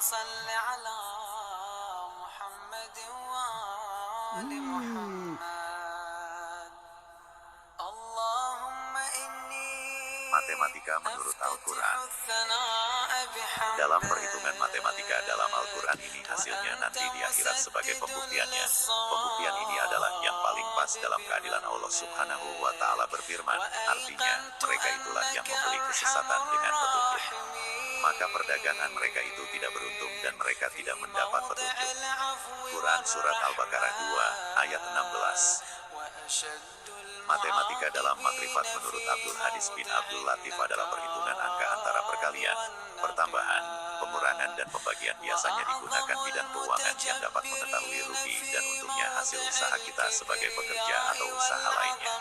صل على محمد وآل محمد اللهم إني Matematika menurut Al-Quran. الثناء بحمدك Dalam perhitungan matematika dalam Al-Quran ini hasilnya nanti di akhirat sebagai pembuktiannya. Pembuktian ini adalah yang paling pas dalam keadilan Allah Subhanahu wa Ta'ala berfirman, artinya mereka itulah yang membeli kesesatan dengan petunjuk. Maka perdagangan mereka itu tidak beruntung dan mereka tidak mendapat petunjuk. Quran Surat Al-Baqarah 2 ayat 16. Matematika dalam makrifat menurut Abdul Hadis bin Abdul Latif adalah perhitungan angka antara perkalian, pertambahan, pengurangan dan pembagian biasanya digunakan bidang keuangan yang dapat mengetahui rugi dan untungnya hasil usaha kita sebagai pekerja atau usaha lainnya.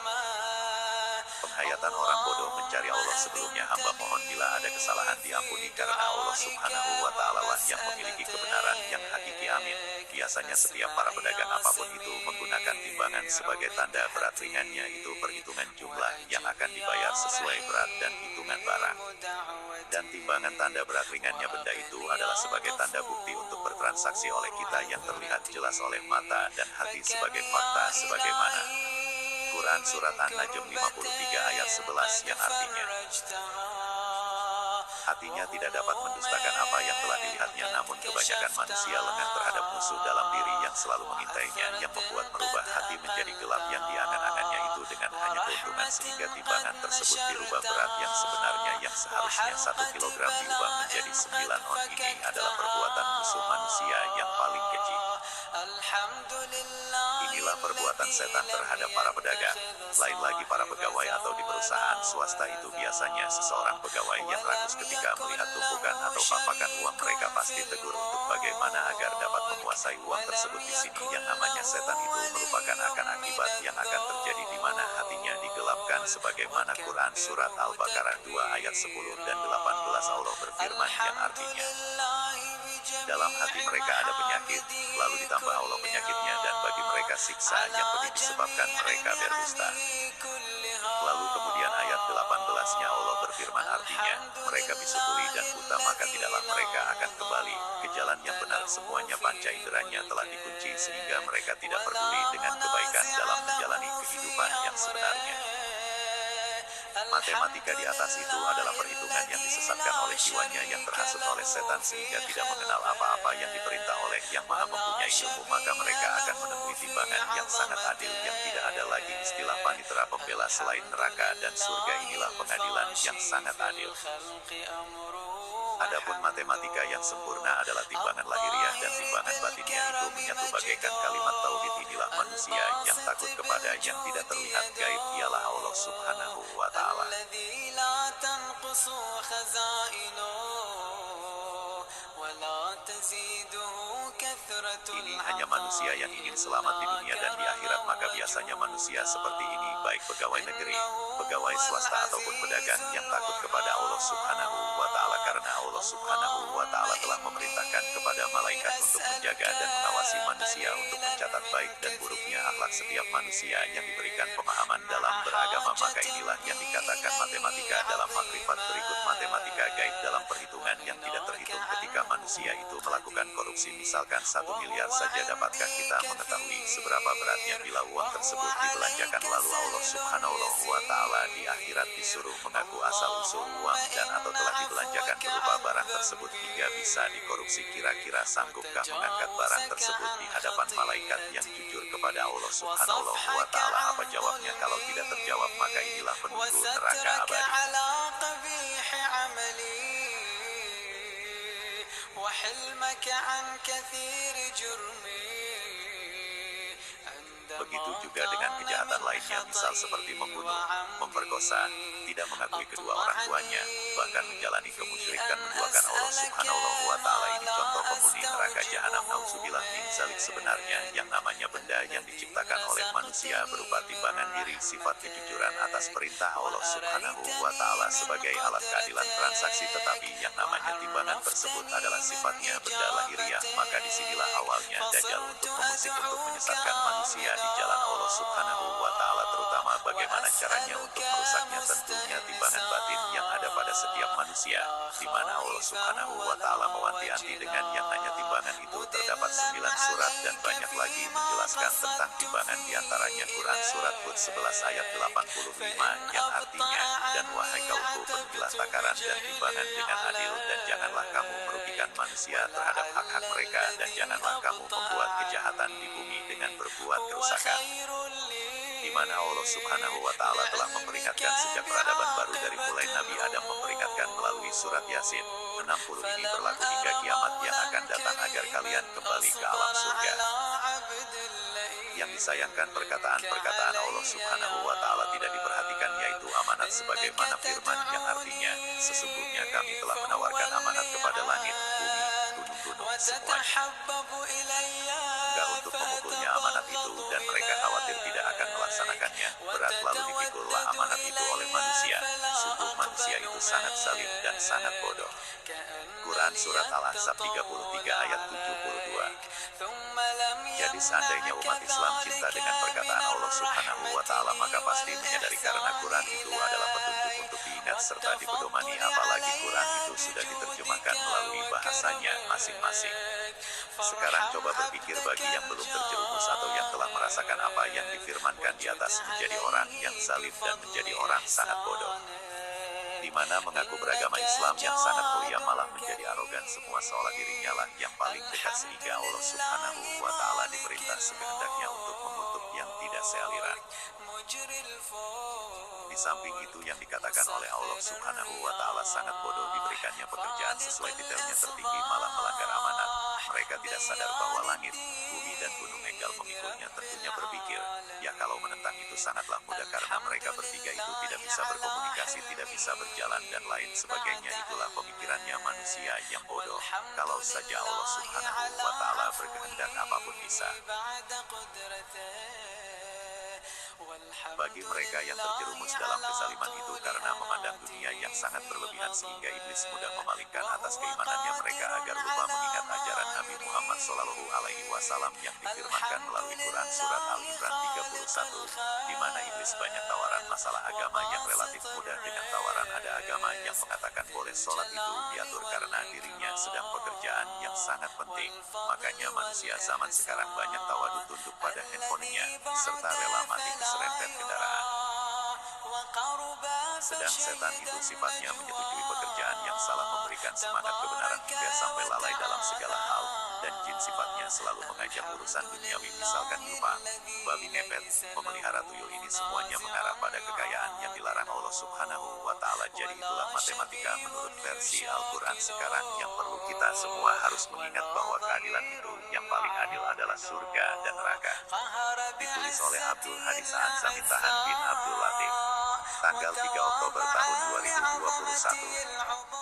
Penghayatan orang bodoh mencari Allah sebelumnya hamba mohon bila ada kesalahan diampuni karena Allah Subhanahu wa Ta'ala lah yang memiliki kebenaran yang hakiki amin. Biasanya setiap para pedagang apapun itu menggunakan timbangan sebagai tanda berat ringannya itu perhitungan jumlah yang akan dibayar sesuai berat dan hitungan barang. Dan timbangan tanda berat ringannya benda itu adalah sebagai tanda bukti untuk bertransaksi oleh kita yang terlihat jelas oleh mata dan hati sebagai fakta sebagaimana Quran Surat An-Najm 53 ayat 11 yang artinya hatinya tidak dapat mendustakan apa yang telah dilihatnya, namun kebanyakan manusia lengah terhadap musuh dalam diri yang selalu mengintainya yang membuat merubah hati menjadi gelap yang diangan-angannya itu dengan hanya keuntungan sehingga timbangan tersebut dirubah berat yang sebenarnya yang seharusnya 1 kilogram diubah menjadi 9 on. Ini adalah perbuatan musuh manusia yang paling keji. Inilah perbuatan setan terhadap para pedagang. Lain lagi para pegawai atau di perusahaan swasta itu biasanya seseorang pegawai yang rakus ketika melihat tumpukan atau papakan uang mereka pasti tegur untuk bagaimana agar dapat menguasai uang tersebut. Di sini yang namanya setan itu merupakan akan akibat yang akan terjadi di mana hatinya digelapkan sebagaimana Quran Surat Al-Baqarah 2 ayat 10 dan 18 Allah berfirman yang artinya dalam hati mereka ada penyakit, lalu ditambah Allah penyakitnya dan bagi mereka siksa yang pedih disebabkan mereka berdusta. Lalu kemudian ayat 18-nya Allah berfirman artinya, mereka bisu tuli dan buta maka tidaklah mereka akan kembali ke jalan yang benar. Semuanya panca inderanya telah dikunci sehingga mereka tidak peduli dengan kebaikan dalam menjalani kehidupan yang sebenarnya. Matematika di atas itu adalah perhitungan yang disesatkan oleh jiwanya yang terhasut oleh setan sehingga tidak mengenal apa-apa yang diperintah oleh yang maha mempunyai ilmu, maka mereka akan menemui timbangan yang sangat adil yang tidak ada lagi istilah panitera pembela selain neraka dan surga. Inilah pengadilan yang sangat adil. Adapun matematika yang sempurna adalah timbangan lahiriah dan timbangan batinnya itu menyatu bagaikan kalimat tauhid. Inilah manusia yang takut kepada yang tidak terlihat gaib, ialah Allah Subhanahu wa Ta'ala. Ini hanya manusia yang ingin selamat di dunia dan di akhirat, maka biasanya manusia seperti ini baik pegawai negeri, pegawai swasta ataupun pedagang yang takut kepada Allah Subhanahu wa Ta'ala karena Allah Subhanahu wa Ta'ala telah memerintahkan kepada malaikat untuk menjaga dan mengawasi manusia untuk mencatat baik dan buruknya akhlak setiap manusia yang diberikan pemahaman dalam beragama. Maka inilah yang dikatakan matematika dalam makrifat. Berikut matematika gaib dalam perhitungan yang tidak terhitung ketika manusia itu melakukan korupsi. Misalkan 1 miliar saja, dapatkah kita mengetahui seberapa beratnya bila uang tersebut dibelanjakan lalu Allah Subhanahu wa Ta'ala di akhirat disuruh mengaku asal-usul uang dan atau telah dibelanjakan berupa barang tersebut hingga bisa dikorupsi. Kira-kira sanggupkah mengangkat barang tersebut di hadapan malaikat yang jujur kepada Allah Subhanahu wa Ta'ala? Apa jawabnya? Kalau tidak terjawab maka inilah penunggu neraka abadi. Begitu juga dengan kejahatan lainnya, misal seperti membunuh, memperkosa, tidak mengakui kedua orang tuanya, bahkan menjalani kemusyrikan, menduakan Allah Subhanahu wa Ta'ala. Ini contoh penghuni neraka jahanam. Nauzubillah min zalik. Sebenarnya yang namanya benda yang diciptakan oleh manusia berupa timbangan diri, sifat kejujuran atas perintah Allah Subhanahu wa Ta'ala sebagai alat keadilan transaksi, tetapi yang namanya timbangan tersebut adalah sifatnya benda lahiriah. Maka disinilah awalnya Dajjal untuk mengusik, untuk menyesatkan manusia di jalan Allah Subhanahu wa Ta'ala, terutama bagaimana caranya untuk merusaknya. Tentunya timbangan batin yang ada pada setiap manusia, di mana Allah Subhanahu wa Ta'ala mewanti-wanti dengan yang hanya timbangan itu terdapat 9 surat dan banyak lagi menjelaskan tentang timbangan, diantaranya Quran Surat Hud 11 ayat 85 yang artinya, dan wahai kaumku penuhilah takaran dan timbangan dengan adil, dan janganlah kamu merugikan manusia terhadap hak-hak mereka, dan janganlah kamu membuat kejahatan di bumi dengan berbuat kerusakan. Di mana Allah Subhanahu wa Ta'ala telah memperingatkan sejak peradaban baru dari mulai Nabi Adam, memperingatkan melalui surat Yasin 60 ini berlaku hingga kiamat yang akan datang agar kalian kembali ke alam surga. Yang disayangkan perkataan-perkataan Allah Subhanahu wa Ta'ala tidak diperhatikan, yaitu amanat, sebagaimana firman yang artinya, sesungguhnya kami telah menawarkan amanat kepada langit, bumi, gunung-gunung, semuanya. Enggak untuk memukulnya amanat itu, dan mereka khawatir tidak akan melaksanakannya. Berat lalu dipikullah amanat itu oleh manusia. Sungguh manusia itu sangat zalim dan sangat bodoh. Quran Surat Al-Ahzab 33 ayat 72. Jadi seandainya umat Islam cinta dengan perkataan Allah Subhanahu wa Ta'ala, maka pasti menyadari karena Quran itu adalah petunjuk untuk diingat serta dipedomani, apalagi Quran itu sudah diterjemahkan melalui bahasanya masing-masing. Sekarang coba berpikir bagi yang belum terjerumus atau yang telah merasakan apa yang difirmankan di atas, menjadi orang yang zalim dan menjadi orang sangat bodoh. Di mana mengaku beragama Islam yang sangat mulia malah menjadi arogan semua, seolah dirinya lah yang paling dekat, sehingga Allah Subhanahu wa Ta'ala diperintah sekehendaknya untuk mengutuk yang tidak sealiran. Di samping itu yang dikatakan oleh Allah Subhanahu wa Ta'ala sangat bodoh, diberikannya pekerjaan sesuai detailnya tertinggi malah melanggar amanat. Mereka tidak sadar bahwa langit, bumi dan gunung enggal memikulnya. Tentunya berpikir, ya kalau menentang itu sangatlah mudah karena mereka bertiga itu tidak bisa berkomunikasi, tidak bisa berjalan dan lain sebagainya. Itulah pemikirannya manusia yang bodoh. Kalau saja Allah Subhanahu wa Ta'ala berkehendak, apapun bisa. Bagi mereka yang terjerumus dalam kezaliman itu karena memandang dunia yang sangat berlebihan, sehingga iblis mudah memalingkan atas keimanannya mereka agar lupa mengingat ajaran Nabi Muhammad SAW yang difirmankan melalui Quran Surat Al-Imran 31, di mana iblis banyak tawaran masalah agama yang relatif mudah dengan tawaran ada agama yang mengatakan boleh sholat itu diatur karena dirinya sedang pekerjaan yang sangat penting. Makanya manusia zaman sekarang banyak tawaduk, tunduk pada handphonenya, serta rela mati keserempet kendaraan. Sedang setan itu sifatnya menyetujui pekerjaan yang salah, memberikan semangat kebenaran hingga sampai lalai dalam segala hal, dan jin sifatnya selalu mengajak urusan duniawi, misalkan lupa, babi ngepet, memelihara tuyul. Ini semuanya mengarah pada kekayaan yang dilarang Allah Subhanahu wa Ta'ala. Jadi itulah matematika menurut versi Al-Quran sekarang yang perlu kita semua harus mengingat bahwa keadilan itu yang paling adil adalah surga dan neraka. Ditulis oleh Abdul Hadis Anzami Tahan bin Abdul Latif, tanggal 3 Oktober tahun 2021.